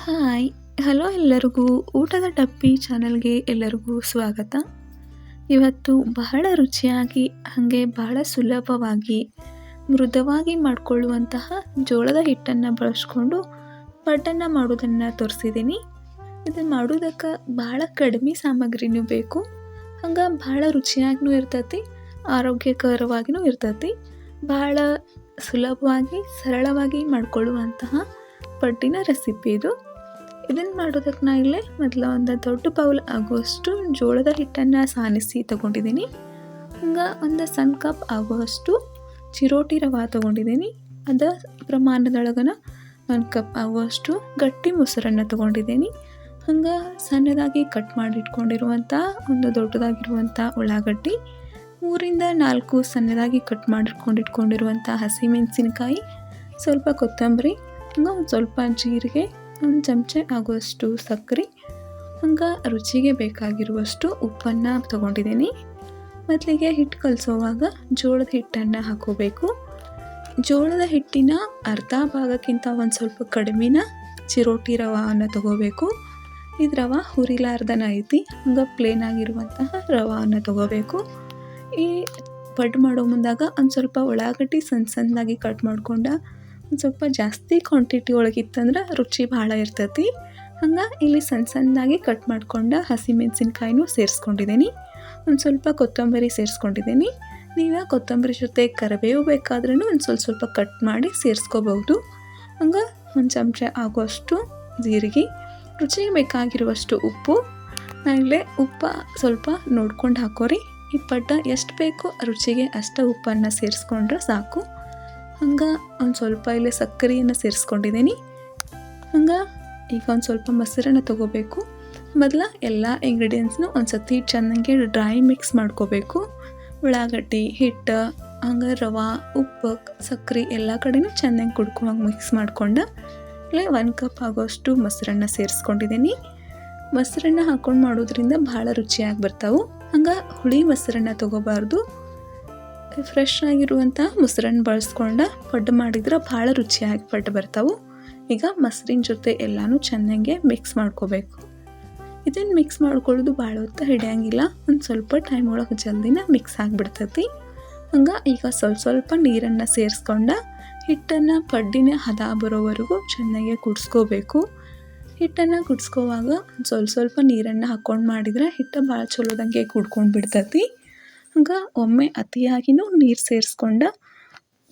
Hi hello ಎಲ್ಲರಿಗೂ ಊಟದ ಡಬ್ಬಿ ಚಾನಲ್ಗೆ ಎಲ್ಲರಿಗೂ ಸ್ವಾಗತ. ಇವತ್ತು ಬಹಳ ರುಚಿಯಾಗಿ ಹಾಗೆ ಬಹಳ ಸುಲಭವಾಗಿ ಮೃದುವಾಗಿ ಮಾಡಿಕೊಳ್ಳುವಂತಹ ಜೋಳದ ಹಿಟ್ಟನ್ನು ಬಳಸ್ಕೊಂಡು ಪಡ್ಡನ್ನು ಮಾಡೋದನ್ನು ತೋರಿಸಿದ್ದೀನಿ. ಇದನ್ನು ಮಾಡೋದಕ್ಕೆ ಬಹಳ ಕಡಿಮೆ ಸಾಮಗ್ರಿನೂ ಬೇಕು, ಹಂಗೆ ಬಹಳ ರುಚಿಯಾಗಿಯೂ ಇರ್ತೈತಿ, ಆರೋಗ್ಯಕರವಾಗಿಯೂ ಇರ್ತೈತಿ. ಬಹಳ ಸುಲಭವಾಗಿ ಸರಳವಾಗಿ ಮಾಡಿಕೊಳ್ಳುವಂತಹ ಪಡ್ಡಿನ ರೆಸಿಪಿ ಇದು. ಇದನ್ನು ಮಾಡೋದಕ್ಕೆ ನಾನು ಇಲ್ಲೇ ಮೊದಲು ಒಂದು ದೊಡ್ಡ ಬೌಲ್ ಆಗುವಷ್ಟು ಜೋಳದ ಹಿಟ್ಟನ್ನು ಸಾನಿಸಿ ತೊಗೊಂಡಿದ್ದೀನಿ. ಹಂಗೆ ಒಂದು ಸಣ್ಣ ಕಪ್ ಆಗುವಷ್ಟು ಚಿರೋಟಿ ರವೆ ತೊಗೊಂಡಿದ್ದೀನಿ. ಅದ ಪ್ರಮಾಣದೊಳಗನ 1 ಕಪ್ ಆಗುವಷ್ಟು ಗಟ್ಟಿ ಮೊಸರನ್ನು ತೊಗೊಂಡಿದ್ದೀನಿ. ಹಂಗೆ ಸಣ್ಣದಾಗಿ ಕಟ್ ಮಾಡಿಟ್ಕೊಂಡಿರುವಂಥ ಒಂದು ದೊಡ್ಡದಾಗಿರುವಂಥ ಉಳ್ಳಾಗಡ್ಡಿ, 3 ರಿಂದ 4 ಸಣ್ಣದಾಗಿ ಕಟ್ ಮಾಡಿಟ್ಕೊಂಡಿರುವಂಥ ಹಸಿಮೆಣಸಿನಕಾಯಿ, ಸ್ವಲ್ಪ ಕೊತ್ತಂಬರಿ, ಹಂಗೆ ಒಂದು ಸ್ವಲ್ಪ ಜೀರಿಗೆ, 1 ಚಮಚ ಆಗುವಷ್ಟು ಸಕ್ಕರೆ, ಹಂಗೆ ರುಚಿಗೆ ಬೇಕಾಗಿರುವಷ್ಟು ಉಪ್ಪನ್ನು ತೊಗೊಂಡಿದ್ದೀನಿ. ಮೊದಲಿಗೆ ಹಿಟ್ಟು ಕಲಿಸೋವಾಗ ಜೋಳದ ಹಿಟ್ಟನ್ನು ಹಾಕೋಬೇಕು. ಜೋಳದ ಹಿಟ್ಟಿನ ಅರ್ಧ ಭಾಗಕ್ಕಿಂತ ಒಂದು ಸ್ವಲ್ಪ ಕಡಿಮೆನ ಚಿರೋಟಿ ರವೆಯನ್ನು ತೊಗೋಬೇಕು. ಇದು ರವೆ ಹುರಿಲಾರ್ದನ ಐತಿ, ಹಂಗೆ ಪ್ಲೇನ್ ಆಗಿರುವಂತಹ ರವೆಯನ್ನು ತೊಗೋಬೇಕು. ಈ ಪಡ್ಡು ಮಾಡೋ ಮುಂದಾಗ ಒಂದು ಸ್ವಲ್ಪ ಉಳ್ಳಾಗಡ್ಡಿ ಸಣ್ಣದಾಗಿ ಕಟ್ ಮಾಡ್ಕೊಂಡು ಒಂದು ಸ್ವಲ್ಪ ಜಾಸ್ತಿ ಕ್ವಾಂಟಿಟಿ ಒಳಗಿತ್ತಂದ್ರೆ ರುಚಿ ಭಾಳ ಇರ್ತೈತಿ. ಹಂಗೆ ಇಲ್ಲಿ ಸಣ್ಣದಾಗಿ ಕಟ್ ಮಾಡ್ಕೊಂಡು ಹಸಿಮೆಣಸಿನ್ಕಾಯಿನೂ ಸೇರಿಸ್ಕೊಂಡಿದ್ದೀನಿ. ಒಂದು ಸ್ವಲ್ಪ ಕೊತ್ತಂಬರಿ ಸೇರಿಸ್ಕೊಂಡಿದ್ದೀನಿ. ನೀವು ಕೊತ್ತಂಬರಿ ಜೊತೆ ಕರಿಬೇವು ಬೇಕಾದ್ರೂ ಒಂದು ಸ್ವಲ್ಪ ಕಟ್ ಮಾಡಿ ಸೇರಿಸ್ಕೋಬಹುದು. ಹಂಗೆ 1 ಚಮಚ ಆಗುವಷ್ಟು ಜೀರಿಗೆ, ರುಚಿಗೆ ಬೇಕಾಗಿರುವಷ್ಟು ಉಪ್ಪು. ನಾನಿಲ್ಲೇ ಉಪ್ಪು ಸ್ವಲ್ಪ ನೋಡ್ಕೊಂಡು ಹಾಕೋರಿ. ಈ ಪಡ್ಡ ಎಷ್ಟು ಬೇಕೋ ರುಚಿಗೆ ಅಷ್ಟು ಉಪ್ಪನ್ನು ಸೇರಿಸ್ಕೊಂಡ್ರೆ ಸಾಕು. ಹಂಗೆ ಒಂದು ಸ್ವಲ್ಪ ಇಲ್ಲಿ ಸಕ್ಕರೆಯನ್ನು ಸೇರಿಸ್ಕೊಂಡಿದ್ದೀನಿ. ಹಂಗೆ ಈಗ ಒಂದು ಸ್ವಲ್ಪ ಮೊಸರನ್ನು ತೊಗೋಬೇಕು. ಮೊದಲು ಎಲ್ಲ ಇಂಗ್ರೀಡಿಯೆಂಟ್ಸ್ನು ಒಂದು ಸತಿ ಚೆನ್ನಾಗಿ ಡ್ರೈ ಮಿಕ್ಸ್ ಮಾಡ್ಕೋಬೇಕು. ಉಳ್ಳಾಗಡ್ಡಿ, ಹಿಟ್ಟು, ಹಂಗೆ ರವೆ, ಉಪ್ಪು, ಸಕ್ಕರೆ ಎಲ್ಲ ಕಡೆನೂ ಚೆನ್ನಾಗಿ ಕುಡ್ಕೊಂಡಂಗೆ ಮಿಕ್ಸ್ ಮಾಡ್ಕೊಂಡು ಇಲ್ಲಿ 1 ಕಪ್ ಆಗೋಷ್ಟು ಮೊಸರನ್ನು ಸೇರಿಸ್ಕೊಂಡಿದ್ದೀನಿ. ಮೊಸರನ್ನು ಹಾಕ್ಕೊಂಡು ಮಾಡೋದ್ರಿಂದ ಭಾಳ ರುಚಿಯಾಗಿ ಬರ್ತಾವೆ. ಹಂಗೆ ಹುಳಿ ಮೊಸರನ್ನು ತೊಗೋಬಾರ್ದು, ಫ್ರೆಶ್ ಆಗಿರುವಂಥ ಮೊಸರನ್ನು ಬಳಸ್ಕೊಂಡು ಪಡ್ಡು ಮಾಡಿದ್ರೆ ಭಾಳ ರುಚಿಯಾಗಿ ಪಡ್ಡು ಬರ್ತಾವೆ. ಈಗ ಮೊಸರಿನ ಜೊತೆ ಎಲ್ಲನೂ ಚೆನ್ನಾಗಿ ಮಿಕ್ಸ್ ಮಾಡ್ಕೋಬೇಕು. ಇದನ್ನು ಮಿಕ್ಸ್ ಮಾಡ್ಕೊಳ್ಳೋದು ಭಾಳ ಹೊತ್ತು ಹಿಡಿಯೋಂಗಿಲ್ಲ, ಒಂದು ಸ್ವಲ್ಪ ಟೈಮ್ ಒಳಗೆ ಜಲ್ದಿನ ಮಿಕ್ಸ್ ಆಗಿಬಿಡ್ತೈತಿ. ಹಂಗೆ ಈಗ ಸ್ವಲ್ಪ ನೀರನ್ನು ಸೇರಿಸ್ಕೊಂಡು ಹಿಟ್ಟನ್ನು ಪಡ್ಡಿನ ಹದ ಬರೋವರೆಗೂ ಚೆನ್ನಾಗಿ ಕುದಿಸ್ಕೋಬೇಕು. ಹಿಟ್ಟನ್ನು ಕುದಿಸ್ಕೋವಾಗ ಸ್ವಲ್ಪ ನೀರನ್ನು ಹಾಕ್ಕೊಂಡು ಮಾಡಿದ್ರೆ ಹಿಟ್ಟು ಭಾಳ ಚಲೋದಂಗೆ ಕುಡ್ಕೊಂಡು ಬಿಡ್ತೈತಿ. ಹಂಗೆ ಒಮ್ಮೆ ಅತಿಯಾಗಿಯೂ ನೀರು ಸೇರಿಸ್ಕೊಂಡು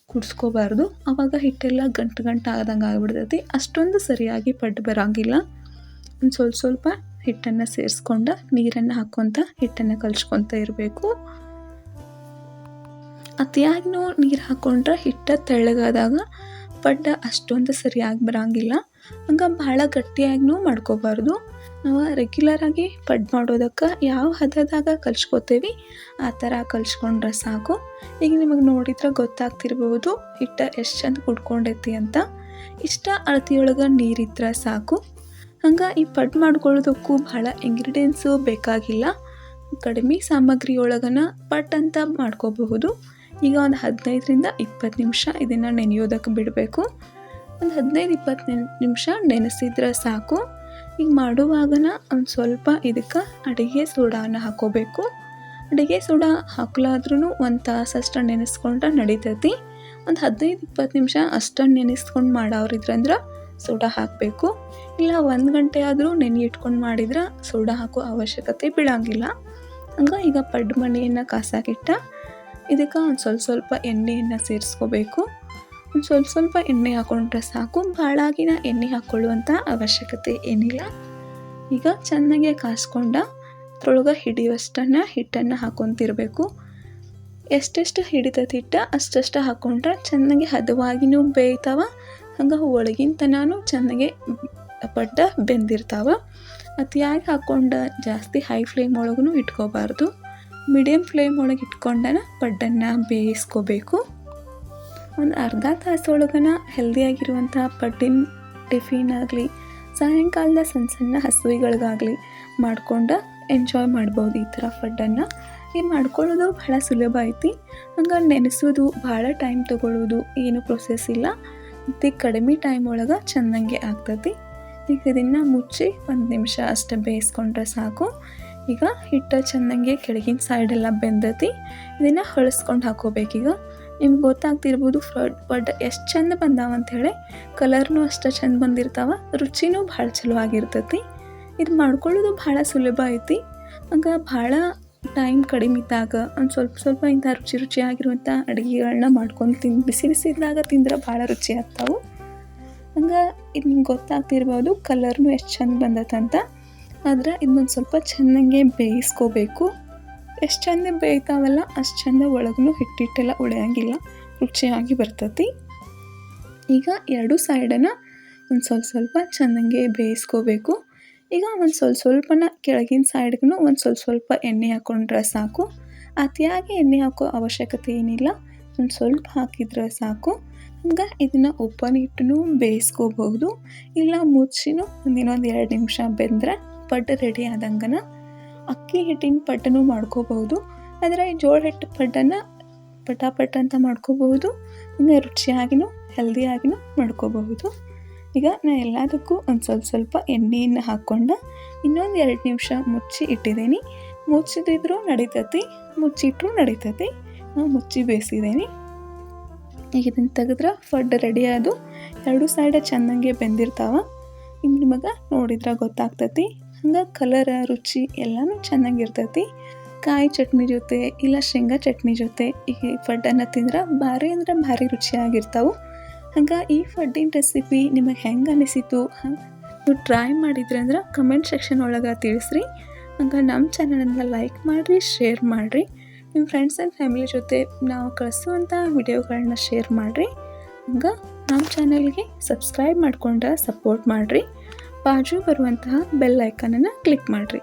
ಕುದಿಸ್ಕೋಬಾರ್ದು, ಆವಾಗ ಹಿಟ್ಟೆಲ್ಲ ಗಂಟು ಆದಂಗೆ ಆಗಿಬಿಡ್ತೈತಿ. ಅಷ್ಟೊಂದು ಸರಿಯಾಗಿ ಪಡ್ಡು ಬರೋಂಗಿಲ್ಲ. ಒಂದು ಸ್ವಲ್ಪ ಹಿಟ್ಟನ್ನು ಸೇರಿಸ್ಕೊಂಡು ನೀರನ್ನು ಹಾಕ್ಕೊತ ಹಿಟ್ಟನ್ನು ಕಲಿಸ್ಕೊತ ಇರಬೇಕು. ಅತಿಯಾಗಿಯೂ ನೀರು ಹಾಕ್ಕೊಂಡ್ರೆ ಹಿಟ್ಟು ತೆಳ್ಳಗಾದಾಗ ಪಡ್ಡು ಅಷ್ಟೊಂದು ಸರಿಯಾಗಿ ಬರೋಂಗಿಲ್ಲ. ಹಂಗೆ ಭಾಳ ಗಟ್ಟಿಯಾಗಿಯೂ ಮಾಡ್ಕೋಬಾರ್ದು. ನಾವು ರೆಗ್ಯುಲರಾಗಿ ಪಡ್ಡು ಮಾಡೋದಕ್ಕೆ ಯಾವ ಹದದಾಗ ಕಲಿಸ್ಕೋತೀವಿ ಆ ಥರ ಕಲಿಸ್ಕೊಂಡ್ರೆ ಸಾಕು. ಈಗ ನಿಮಗೆ ನೋಡಿದ್ರೆ ಗೊತ್ತಾಗ್ತಿರ್ಬೋದು ಹಿಟ್ಟು ಎಷ್ಟು ಚಂದ ಕುಡ್ಕೊಂಡೈತಿ ಅಂತ. ಇಷ್ಟ ಅಳತೆಯೊಳಗೆ ನೀರಿದ್ರೆ ಸಾಕು. ಹಂಗೆ ಈ ಪಡ್ಡು ಮಾಡ್ಕೊಳ್ಳೋದಕ್ಕೂ ಭಾಳ ಇಂಗ್ರೀಡಿಯೆಂಟ್ಸು ಬೇಕಾಗಿಲ್ಲ, ಕಡಿಮೆ ಸಾಮಗ್ರಿ ಒಳಗನ ಪಡ್ಡು ಅಂತ ಮಾಡ್ಕೋಬಹುದು. ಈಗ ಒಂದು 15 ರಿಂದ 20 ನಿಮಿಷ ಇದನ್ನು ನೆನೆಯೋದಕ್ಕೆ ಬಿಡಬೇಕು. ಒಂದು 15-20 ನಿಮಿಷ ನೆನೆಸಿದ್ರೆ ಸಾಕು. ಈಗ ಮಾಡುವಾಗನ ಒಂದು ಸ್ವಲ್ಪ ಇದಕ್ಕೆ ಅಡುಗೆ ಸೋಡಾವನ್ನು ಹಾಕೋಬೇಕು. ಅಡುಗೆ ಸೋಡಾ ಹಾಕ್ಲಾದ್ರೂ 1 ತಾಸಷ್ಟು ನೆನೆಸ್ಕೊಂಡ್ರೆ ನಡಿತೈತಿ. ಒಂದು 15-20 ನಿಮಿಷ ಅಷ್ಟನ್ನು ನೆನೆಸ್ಕೊಂಡು ಮಾಡೋರಿದ್ರಂದ್ರೆ ಸೋಡಾ ಹಾಕಬೇಕು. ಇಲ್ಲ 1 ಗಂಟೆ ಆದರೂ ನೆನೆ ಮಾಡಿದ್ರೆ ಸೋಡಾ ಹಾಕೋ ಅವಶ್ಯಕತೆ ಬೀಳಂಗಿಲ್ಲ. ಹಂಗೆ ಈಗ ಪಡ್ಡು ಮಣೆಯನ್ನು ಕಾಸಾಕಿಟ್ಟ ಇದಕ್ಕೆ ಒಂದು ಸ್ವಲ್ಪ ಎಣ್ಣೆಯನ್ನು ಸೇರಿಸ್ಕೋಬೇಕು. ಒಂದು ಸ್ವಲ್ಪ ಎಣ್ಣೆ ಹಾಕ್ಕೊಂಡ್ರೆ ಸಾಕು, ಭಾಳಾಗಿನ ಎಣ್ಣೆ ಹಾಕ್ಕೊಳ್ಳುವಂಥ ಅವಶ್ಯಕತೆ ಏನಿಲ್ಲ. ಈಗ ಚೆನ್ನಾಗಿ ಕಾಸ್ಕೊಂಡು ಅದ್ರೊಳಗೆ ಹಿಡಿಯುವಷ್ಟನ್ನು ಹಿಟ್ಟನ್ನು ಹಾಕ್ಕೊತಿರ್ಬೇಕು. ಎಷ್ಟೆಷ್ಟು ಹಿಡಿತೈತಿ ಹಿಟ್ಟು ಅಷ್ಟಷ್ಟು ಹಾಕ್ಕೊಂಡ್ರೆ ಚೆನ್ನಾಗಿ ಹದವಾಗಿಯೂ ಬೇಯ್ತಾವೆ. ಹಂಗೆ ಒಳಗಿನ ತನೂ ಚೆನ್ನಾಗಿ ಪಡ್ಡು ಬೆಂದಿರ್ತಾವೆ. ಅತಿಯಾಗಿ ಹಾಕ್ಕೊಂಡು ಜಾಸ್ತಿ ಹೈ ಫ್ಲೇಮ್ ಒಳಗೂ ಇಟ್ಕೋಬಾರ್ದು, ಮೀಡಿಯಮ್ ಫ್ಲೇಮ್ ಒಳಗೆ ಇಟ್ಕೊಂಡನ ಪಡ್ಡನ್ನು ಬೇಯಿಸ್ಕೋಬೇಕು. ಒಂದು ಅರ್ಧ ತಾಸೊಳಗನ ಹೆಲ್ದಿಯಾಗಿರುವಂಥ ಪಡ್ಡಿನ ಟಿಫಿನ್ ಆಗಲಿ, ಸಾಯಂಕಾಲದ ಸಣ್ಣ ಹಸುವಿಗಳಿಗಾಗಲಿ ಮಾಡ್ಕೊಂಡು ಎಂಜಾಯ್ ಮಾಡ್ಬೋದು ಈ ಥರ ಪಡ್ಡನ್ನು. ಈ ಮಾಡ್ಕೊಳ್ಳೋದು ಭಾಳ ಸುಲಭ ಐತಿ. ಹಂಗೆ ನೆನೆಸೋದು ಭಾಳ ಟೈಮ್ ತೊಗೊಳ್ಳೋದು ಏನು ಪ್ರೊಸೆಸ್ ಇಲ್ಲ, ಮತ್ತು ಕಡಿಮೆ ಟೈಮ್ ಒಳಗೆ ಚೆನ್ನಾಗಿ ಆಗ್ತೈತಿ. ಈಗ ಇದನ್ನು ಮುಚ್ಚಿ 1 ನಿಮಿಷ ಅಷ್ಟೇ ಬೇಯಿಸ್ಕೊಂಡ್ರೆ ಸಾಕು. ಈಗ ಹಿಟ್ಟು ಚೆನ್ನಾಗಿ ಕೆಳಗಿನ ಸೈಡೆಲ್ಲ ಬೆಂದತಿ. ಇದನ್ನು ಹಳಸ್ಕೊಂಡು ಹಾಕೋಬೇಕೀಗ. ನಿಮ್ಗೆ ಗೊತ್ತಾಗ್ತಿರ್ಬೋದು ಬಟ್ ಎಷ್ಟು ಚಂದ ಬಂದಾವ ಅಂಥೇಳಿ. ಕಲರ್ನೂ ಅಷ್ಟು ಚಂದ ಬಂದಿರ್ತಾವೆ, ರುಚಿನೂ ಭಾಳ ಚಲೋ ಆಗಿರ್ತೈತಿ. ಇದು ಮಾಡ್ಕೊಳ್ಳೋದು ಭಾಳ ಸುಲಭ ಐತಿ. ಹಂಗೆ ಭಾಳ ಟೈಮ್ ಕಡಿಮೆ ಇದ್ದಾಗ ಒಂದು ಸ್ವಲ್ಪ ಇಂಥ ರುಚಿಯಾಗಿರುವಂಥ ಅಡುಗೆಗಳನ್ನ ಮಾಡ್ಕೊಂಡು ಬಿಸಿ ಇದ್ದಾಗ ತಿಂದ್ರೆ ಭಾಳ ರುಚಿ ಆಗ್ತಾವೆ. ಹಂಗೆ ಇದು ನಿಮ್ಗೆ ಗೊತ್ತಾಗ್ತಿರ್ಬೋದು ಕಲರ್ನೂ ಎಷ್ಟು ಚಂದ ಬಂದತ್ತಂತ. ಆದ್ರೆ ಇದನ್ನೊಂದು ಸ್ವಲ್ಪ ಚೆನ್ನಾಗೆ ಬೇಯಿಸ್ಕೋಬೇಕು. ಎಷ್ಟು ಚಂದ ಬೇಯ್ತಾವಲ್ಲ ಅಷ್ಟು ಚಂದ ಒಳಗೂ ಹಿಟ್ಟೆಲ್ಲ ಉಳಿಯೋಂಗಿಲ್ಲ, ರುಚಿಯಾಗಿ ಬರ್ತೈತಿ. ಈಗ 2 ಸೈಡನ್ನು ಒಂದು ಸ್ವಲ್ಪ ಚೆನ್ನಾಗೆ ಬೇಯಿಸ್ಕೋಬೇಕು. ಈಗ ಒಂದು ಸ್ವಲ್ಪನ ಕೆಳಗಿನ ಸೈಡ್ಗೂ ಒಂದು ಸ್ವಲ್ಪ ಎಣ್ಣೆ ಹಾಕ್ಕೊಂಡ್ರೆ ಸಾಕು. ಅತಿಯಾಗಿ ಎಣ್ಣೆ ಹಾಕೋ ಅವಶ್ಯಕತೆ ಏನಿಲ್ಲ, ಒಂದು ಸ್ವಲ್ಪ ಹಾಕಿದ್ರೆ ಸಾಕು. ಹಂಗೆ ಇದನ್ನು ಓಪನ್ ಇಟ್ಟು ಬೇಯಿಸ್ಕೋಬಹುದು, ಇಲ್ಲ ಮುಚ್ಚಿನೂ ಇನ್ನೊಂದು 2 ನಿಮಿಷ ಬೆಂದರೆ ಪಡ್ಡು ರೆಡಿ ಆದಂಗನ. ಅಕ್ಕಿ ಹಿಟ್ಟಿನ ಪಡ್ಡನ್ನು ಮಾಡ್ಕೋಬಹುದು, ಆದರೆ ಜೋಳ ಹಿಟ್ಟು ಪಡ್ಡನ್ನು ಪಟಾಪಟ್ ಅಂತ ಮಾಡ್ಕೋಬಹುದು. ಹಂಗೆ ರುಚಿಯಾಗಿನೂ ಹೆಲ್ದಿಯಾಗಿನೂ ಮಾಡ್ಕೋಬಹುದು. ಈಗ ನಾನು ಎಲ್ಲದಕ್ಕೂ ಒಂದು ಸ್ವಲ್ಪ ಎಣ್ಣೆಯನ್ನು ಹಾಕ್ಕೊಂಡು ಇನ್ನೊಂದು 2 ನಿಮಿಷ ಮುಚ್ಚಿ ಇಟ್ಟಿದ್ದೀನಿ. ಮುಚ್ಚಿದಿದ್ರೂ ನಡೀತೈತಿ, ಮುಚ್ಚಿಟ್ರೂ ನಡೀತೈತಿ. ನಾನು ಮುಚ್ಚಿ ಬೇಯಿಸಿದ್ದೀನಿ. ಈಗ ಇದನ್ನು ತೆಗೆದ್ರೆ ಪಡ್ಡು ರೆಡಿ ಆದು. 2 ಸೈಡ ಚೆನ್ನಾಗೆ ಬೆಂದಿರ್ತಾವೆ. ಇನ್ನು ನಿಮಗೆ ನೋಡಿದ್ರೆ ಗೊತ್ತಾಗ್ತೈತಿ. ಹಂಗೆ ಕಲರ್ ರುಚಿ ಎಲ್ಲನೂ ಚೆನ್ನಾಗಿರ್ತೈತಿ. ಕಾಯಿ ಚಟ್ನಿ ಜೊತೆ ಇಲ್ಲ ಶೇಂಗಾ ಚಟ್ನಿ ಜೊತೆ ಈ ಪಡ್ಡನ್ನು ತಿಂದ್ರೆ ಭಾರಿ ಅಂದ್ರೆ ಭಾರಿ ರುಚಿಯಾಗಿರ್ತಾವೆ. ಹಂಗೆ ಈ ಪಡ್ಡಿನ ರೆಸಿಪಿ ನಿಮಗೆ ಹೆಂಗೆ ಅನಿಸಿತು, ನೀವು ಟ್ರೈ ಮಾಡಿದ್ರಿ ಅಂದ್ರೆ ಕಮೆಂಟ್ ಸೆಕ್ಷನ್ ಒಳಗೆ ತಿಳಿಸ್ರಿ. ಹಂಗೆ ನಮ್ಮ ಚಾನಲನ್ನು ಲೈಕ್ ಮಾಡಿರಿ, ಶೇರ್ ಮಾಡಿರಿ. ನಿಮ್ಮ ಫ್ರೆಂಡ್ಸ್ ಆ್ಯಂಡ್ ಫ್ಯಾಮಿಲಿ ಜೊತೆ ನಾವು ಕಳಿಸುವಂಥ ವಿಡಿಯೋಗಳನ್ನ ಶೇರ್ ಮಾಡಿರಿ. ಹಂಗೆ ನಮ್ಮ ಚಾನಲ್ಗೆ ಸಬ್ಸ್ಕ್ರೈಬ್ ಮಾಡ್ಕೊಂಡ್ರೆ ಸಪೋರ್ಟ್ ಮಾಡಿರಿ. ಬಾಜು ಬರುವಂತಹ ಬೆಲ್ ಐಕನನ್ನು ಕ್ಲಿಕ್ ಮಾಡಿರಿ.